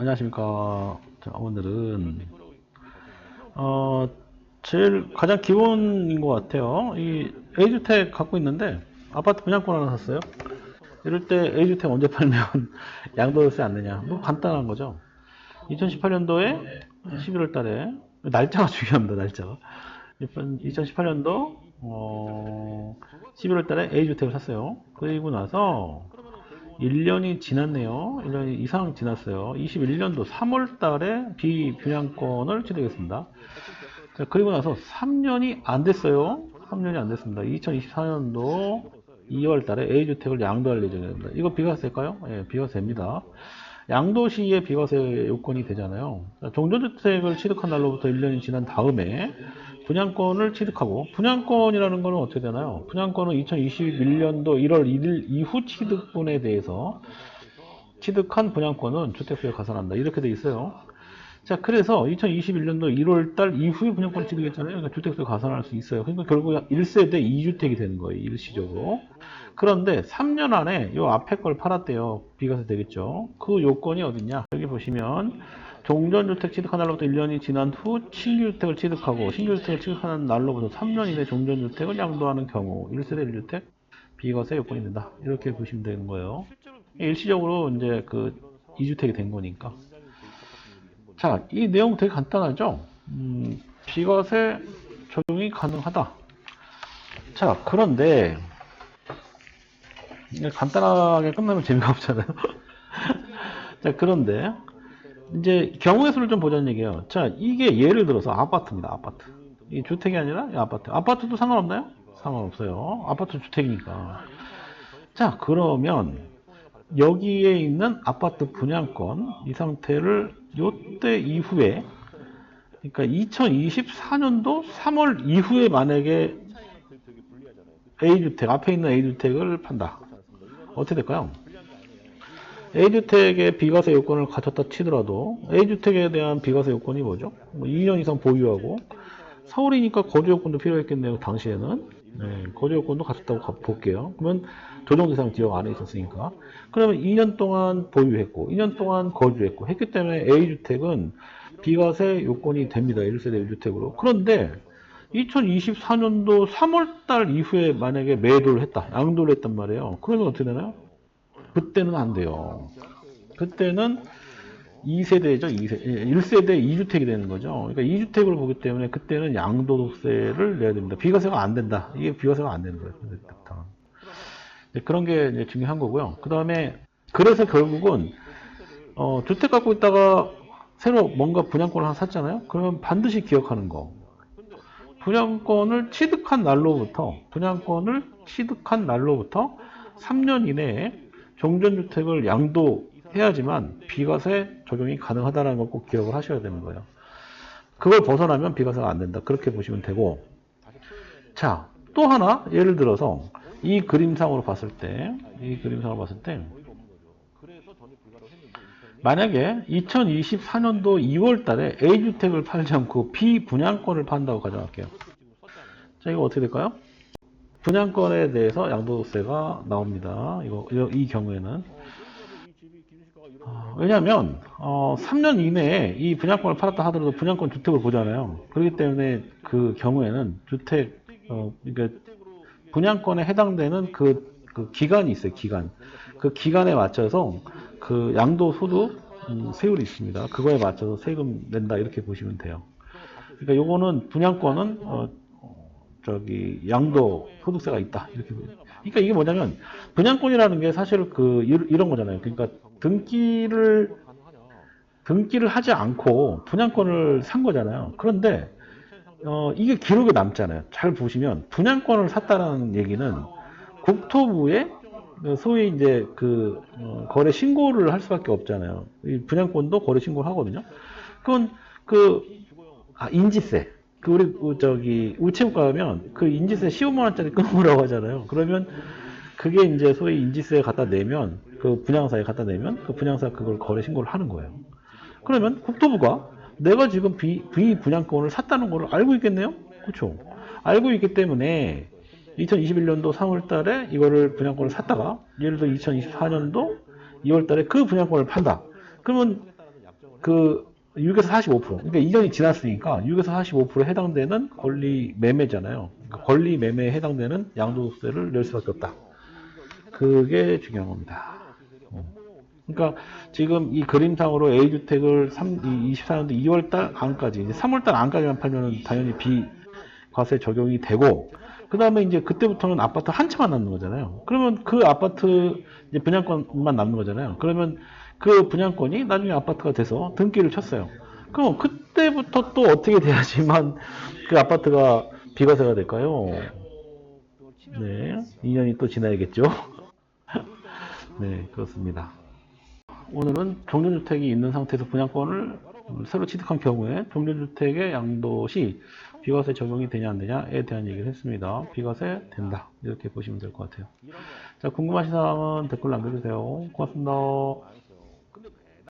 안녕하십니까. 자, 오늘은 어, 제일 가장 기본인 것 같아요. 이 A주택 갖고 있는데 아파트 분양권 하나 샀어요. 이럴 때 A주택 언제 팔면 양도세 안 내냐? 뭐 간단한 거죠. 2018년도에 11월 달에 날짜가 중요합니다. 날짜가 2018년도 11월 달에 A주택을 샀어요. 그리고 나서 1년이 지났네요. 1년이 이상 지났어요. 21년도 3월 달에 비분양권을 취득했습니다. 자, 그리고 나서 3년이 안 됐어요. 3년이 안 됐습니다. 2024년도 2월 달에 A주택을 양도할 예정입니다. 이거 비과세일까요? 예, 비과세입니다. 양도 시에 비과세 요건이 되잖아요. 자, 종전주택을 취득한 날로부터 1년이 지난 다음에 분양권을 취득하고, 분양권이라는 거는 어떻게 되나요? 분양권은 2021년도 1월 1일 이후 취득분에 대해서 취득한 분양권은 주택수에 가산한다. 이렇게 돼 있어요. 자, 그래서 2021년도 1월 달 이후에 분양권을 취득했잖아요. 그러니까 주택수에 가산할 수 있어요. 그러니까 결국 1세대 2주택이 되는 거예요. 일시적으로. 그런데 3년 안에 요 앞에 걸 팔았대요. 비과세 되겠죠. 그 요건이 어딨냐? 여기 보시면 종전주택 취득한 날로부터 1년이 지난 후 신규주택을 취득하고, 신규주택을 취득하는 날로부터 3년 이내 종전주택을 양도하는 경우 1세대 1주택 비과세 요건이 된다. 이렇게 보시면 되는 거예요. 일시적으로 이제 그 2주택이 된 거니까. 자, 이 내용 되게 간단하죠? 비과세 적용이 가능하다. 자, 그런데 간단하게 끝나면 재미가 없잖아요. 자, 그런데 이제 경우의 수를 좀 보자는 얘기예요. 자, 이게 예를 들어서 아파트입니다. 아파트. 이 주택이 아니라 이 아파트. 아파트도 상관없나요? 상관없어요. 아파트 주택이니까. 자, 그러면 여기에 있는 아파트 분양권 이 상태를 요때 이후에, 그러니까 2024년도 3월 이후에 만약에 A주택, 앞에 있는 A주택을 판다. 어떻게 될까요? A주택의 비과세 요건을 갖췄다 치더라도 A주택에 대한 비과세 요건이 뭐죠? 2년 이상 보유하고, 서울이니까 거주 요건도 필요했겠네요. 당시에는. 네, 거주 요건도 갖췄다고 볼게요. 그러면 조정대상 지역 안에 있었으니까. 그러면 2년 동안 보유했고 2년 동안 거주했고 했기 때문에 A주택은 비과세 요건이 됩니다. 1세대 1주택으로. 그런데 2024년도 3월달 이후에 만약에 매도를 했다, 양도를 했단 말이에요. 그러면 어떻게 되나요? 그때는 안 돼요. 그때는 2세대죠. 1세대 2주택이 되는 거죠. 그러니까 2주택을 보기 때문에 그때는 양도세를 내야 됩니다. 비과세가 안 된다. 이게 비과세가 안 되는 거예요. 그런 게 이제 중요한 거고요. 그 다음에 그래서 결국은 주택 갖고 있다가 새로 뭔가 분양권을 하나 샀잖아요. 그러면 반드시 기억하는 거. 분양권을 취득한 날로부터 3년 이내에 종전주택을 양도해야지만 비과세 적용이 가능하다는 걸 꼭 기억을 하셔야 되는 거예요. 그걸 벗어나면 비과세가 안 된다. 그렇게 보시면 되고. 자, 또 하나 예를 들어서 이 그림상으로 봤을 때 만약에 2024년도 2월 달에 A주택을 팔지 않고 B분양권을 판다고 가정할게요. 자, 이거 어떻게 될까요? 분양권에 대해서 양도세가 나옵니다. 이 경우에는. 왜냐하면 3년 이내에 이 분양권을 팔았다 하더라도 분양권 주택을 보잖아요. 그렇기 때문에 그 경우에는 주택 그러니까 분양권에 해당되는 그 기간이 있어요. 기간. 그 기간에 맞춰서 그 양도소득 세율이 있습니다. 그거에 맞춰서 세금 낸다, 이렇게 보시면 돼요. 그러니까 요거는 분양권은 양도 소득세가 있다, 이렇게. 그러니까 이게 뭐냐면 분양권이라는 게 사실 이런 거잖아요. 그러니까 등기를 하지 않고 분양권을 산 거잖아요. 그런데 이게 기록에 남잖아요. 잘 보시면 분양권을 샀다는 얘기는 국토부에 소위 이제 거래 신고를 할 수밖에 없잖아요. 이 분양권도 거래 신고를 하거든요. 그건 인지세. 우리 우체국 가면 그 인지세 15만 원짜리 끊으라고 하잖아요. 그러면 그게 이제 소위 인지세 갖다 내면, 그 분양사에 갖다 내면 그 분양사가 그걸 거래 신고를 하는 거예요. 그러면 국토부가 내가 지금 비분양권을 샀다는 걸 알고 있겠네요? 그렇죠. 알고 있기 때문에 2021년도 3월 달에 이거를 분양권을 샀다가 예를 들어 2024년도 2월 달에 그 분양권을 판다. 그러면 그 6에서 45%, 그러니까 2년이 지났으니까 6에서 45%에 해당되는 권리 매매잖아요. 그러니까 권리 매매에 해당되는 양도세를 낼 수밖에 없다. 그게 중요한 겁니다. 그러니까 지금 이 그림상으로 A주택을 24년도 2월달 안까지, 이제 3월달 안까지만 팔면 당연히 비과세 적용이 되고, 그 다음에 이제 그때부터는 아파트 한 채만 남는 거잖아요. 그러면 그 아파트 이제 분양권만 남는 거잖아요. 그러면 그 분양권이 나중에 아파트가 돼서 등기를 쳤어요. 그럼 그때부터 또 어떻게 돼야지만 그 아파트가 비과세가 될까요? 네, 2년이 또 지나야겠죠. 네, 그렇습니다. 오늘은 종전주택이 있는 상태에서 분양권을 새로 취득한 경우에 종전주택의 양도 시 비과세 적용이 되냐 안 되냐에 대한 얘기를 했습니다. 비과세 된다. 이렇게 보시면 될 것 같아요. 자, 궁금하신 사항은 댓글 남겨주세요. 고맙습니다.